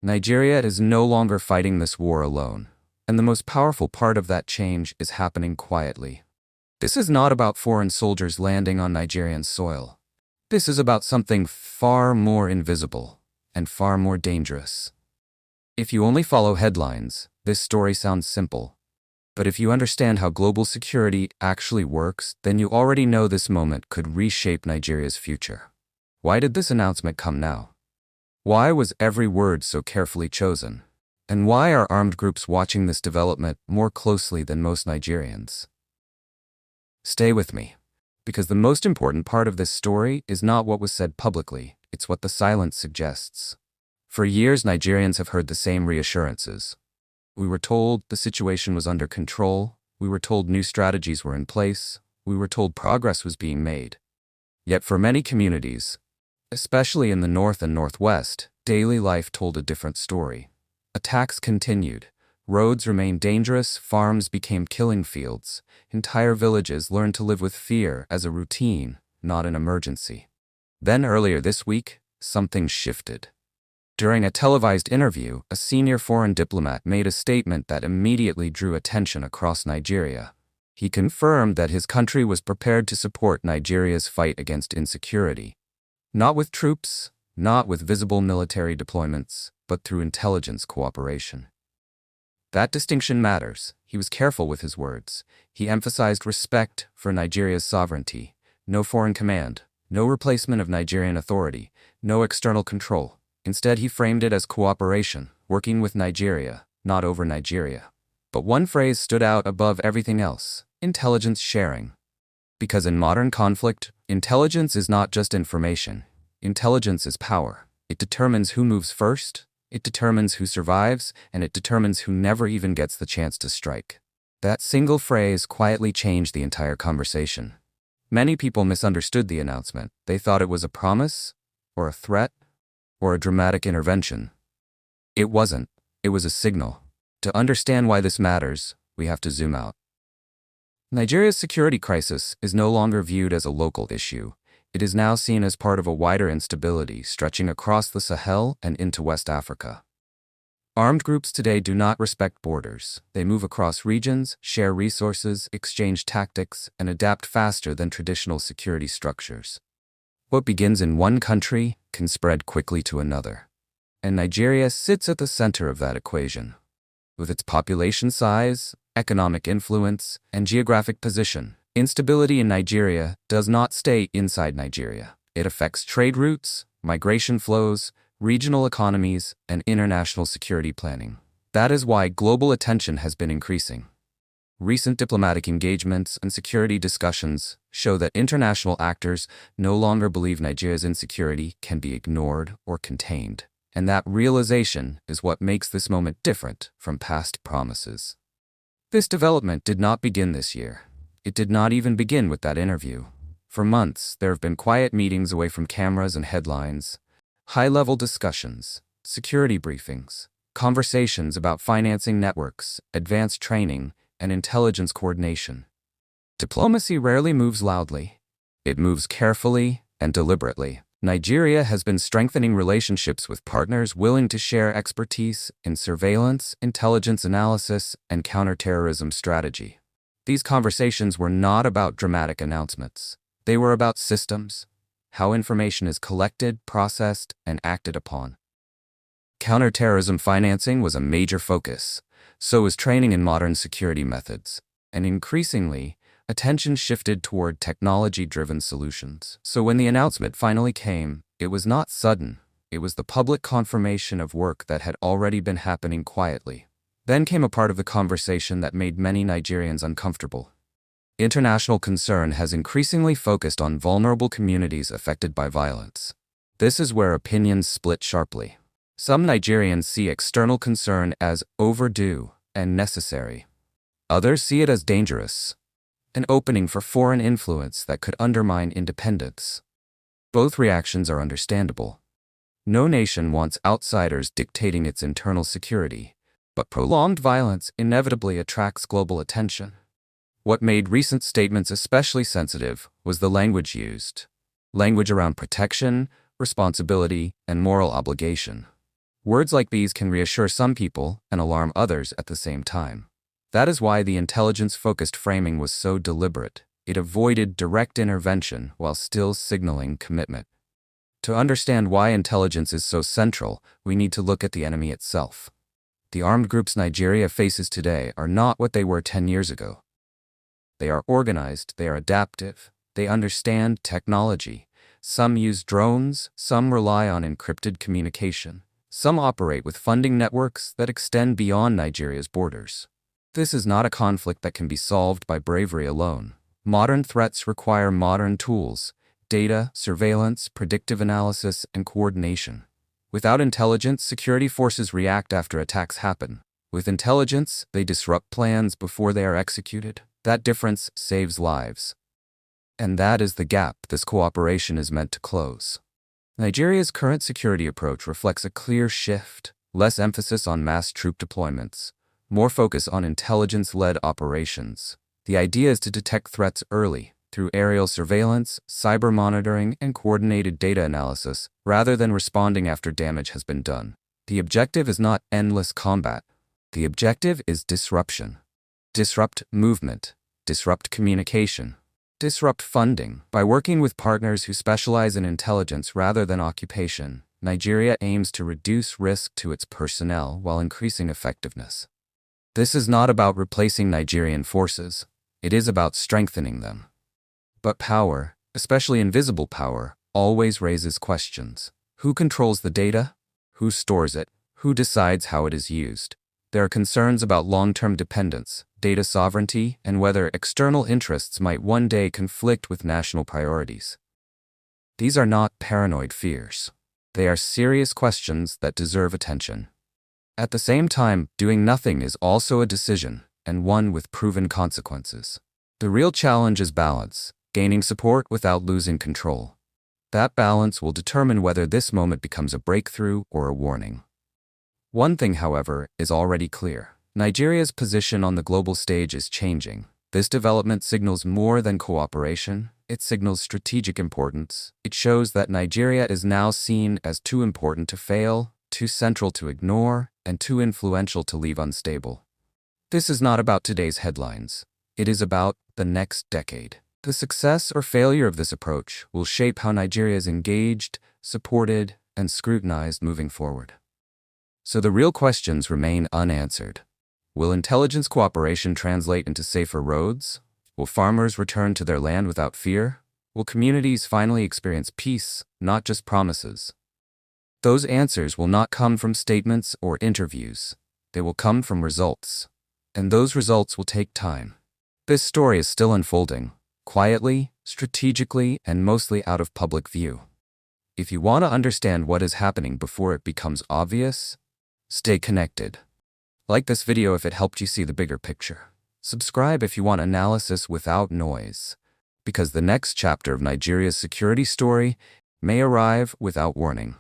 Nigeria is no longer fighting this war alone, and the most powerful part of that change is happening quietly. This is not about foreign soldiers landing on Nigerian soil. This is about something far more invisible and far more dangerous. If you only follow headlines, this story sounds simple. But if you understand how global security actually works, then you already know this moment could reshape Nigeria's future. Why did this announcement come now? Why was every word so carefully chosen? And why are armed groups watching this development more closely than most Nigerians? Stay with me, because the most important part of this story is not what was said publicly, it's what the silence suggests. For years, Nigerians have heard the same reassurances. We were told the situation was under control, we were told new strategies were in place, we were told progress was being made. Yet for many communities, especially in the north and northwest, daily life told a different story. Attacks continued, roads remained dangerous, farms became killing fields, entire villages learned to live with fear as a routine, not an emergency. Then earlier this week, something shifted. During a televised interview, a senior foreign diplomat made a statement that immediately drew attention across Nigeria. He confirmed that his country was prepared to support Nigeria's fight against insecurity. Not with troops, not with visible military deployments, but through intelligence cooperation. That distinction matters. He was careful with his words. He emphasized respect for Nigeria's sovereignty, no foreign command, no replacement of Nigerian authority, no external control. Instead, he framed it as cooperation, working with Nigeria, not over Nigeria. But one phrase stood out above everything else: intelligence sharing. Because in modern conflict, intelligence is not just information. Intelligence is power. It determines who moves first, it determines who survives, and it determines who never even gets the chance to strike. That single phrase quietly changed the entire conversation. Many people misunderstood the announcement. They thought it was a promise, or a threat, or a dramatic intervention. It wasn't. It was a signal. To understand why this matters, we have to zoom out. Nigeria's security crisis is no longer viewed as a local issue. It is now seen as part of a wider instability stretching across the Sahel and into West Africa. Armed groups today do not respect borders. They move across regions, share resources, exchange tactics, and adapt faster than traditional security structures. What begins in one country can spread quickly to another. And Nigeria sits at the center of that equation. With its population size, economic influence, and geographic position, instability in Nigeria does not stay inside Nigeria. It affects trade routes, migration flows, regional economies, and international security planning. That is why global attention has been increasing. Recent diplomatic engagements and security discussions show that international actors no longer believe Nigeria's insecurity can be ignored or contained. And that realization is what makes this moment different from past promises. This development did not begin this year. It did not even begin with that interview. For months, there have been quiet meetings away from cameras and headlines, high-level discussions, security briefings, conversations about financing networks, advanced training, and intelligence coordination. Diplomacy rarely moves loudly. It moves carefully and deliberately. Nigeria has been strengthening relationships with partners willing to share expertise in surveillance, intelligence analysis, and counterterrorism strategy. These conversations were not about dramatic announcements. They were about systems, how information is collected, processed, and acted upon. Counterterrorism financing was a major focus. So was training in modern security methods. And increasingly, attention shifted toward technology-driven solutions. So when the announcement finally came, it was not sudden. It was the public confirmation of work that had already been happening quietly. Then came a part of the conversation that made many Nigerians uncomfortable. International concern has increasingly focused on vulnerable communities affected by violence. This is where opinions split sharply. Some Nigerians see external concern as overdue and necessary. Others see it as dangerous, an opening for foreign influence that could undermine independence. Both reactions are understandable. No nation wants outsiders dictating its internal security, but prolonged violence inevitably attracts global attention. What made recent statements especially sensitive was the language used. Language around protection, responsibility, and moral obligation. Words like these can reassure some people and alarm others at the same time. That is why the intelligence-focused framing was so deliberate. It avoided direct intervention while still signaling commitment. To understand why intelligence is so central, we need to look at the enemy itself. The armed groups Nigeria faces today are not what they were 10 years ago. They are organized, they are adaptive, they understand technology. Some use drones, some rely on encrypted communication. Some operate with funding networks that extend beyond Nigeria's borders. This is not a conflict that can be solved by bravery alone. Modern threats require modern tools: data, surveillance, predictive analysis, and coordination. Without intelligence, security forces react after attacks happen. With intelligence, they disrupt plans before they are executed. That difference saves lives. And that is the gap this cooperation is meant to close. Nigeria's current security approach reflects a clear shift: less emphasis on mass troop deployments, more focus on intelligence-led operations. The idea is to detect threats early, through aerial surveillance, cyber monitoring, and coordinated data analysis, rather than responding after damage has been done. The objective is not endless combat. The objective is disruption. Disrupt movement, disrupt communication, disrupt funding. By working with partners who specialize in intelligence rather than occupation, Nigeria aims to reduce risk to its personnel while increasing effectiveness. This is not about replacing Nigerian forces. It is about strengthening them. But power, especially invisible power, always raises questions. Who controls the data? Who stores it? Who decides how it is used? There are concerns about long-term dependence, data sovereignty, and whether external interests might one day conflict with national priorities. These are not paranoid fears. They are serious questions that deserve attention. At the same time, doing nothing is also a decision, and one with proven consequences. The real challenge is balance, gaining support without losing control. That balance will determine whether this moment becomes a breakthrough or a warning. One thing, however, is already clear. Nigeria's position on the global stage is changing. This development signals more than cooperation. It signals strategic importance. It shows that Nigeria is now seen as too important to fail, too central to ignore, and too influential to leave unstable. This is not about today's headlines. It is about the next decade. The success or failure of this approach will shape how Nigeria is engaged, supported, and scrutinized moving forward. So the real questions remain unanswered. Will intelligence cooperation translate into safer roads? Will farmers return to their land without fear? Will communities finally experience peace, not just promises? Those answers will not come from statements or interviews. They will come from results. And those results will take time. This story is still unfolding, quietly, strategically, and mostly out of public view. If you want to understand what is happening before it becomes obvious, stay connected. Like this video if it helped you see the bigger picture. Subscribe if you want analysis without noise, because the next chapter of Nigeria's security story may arrive without warning.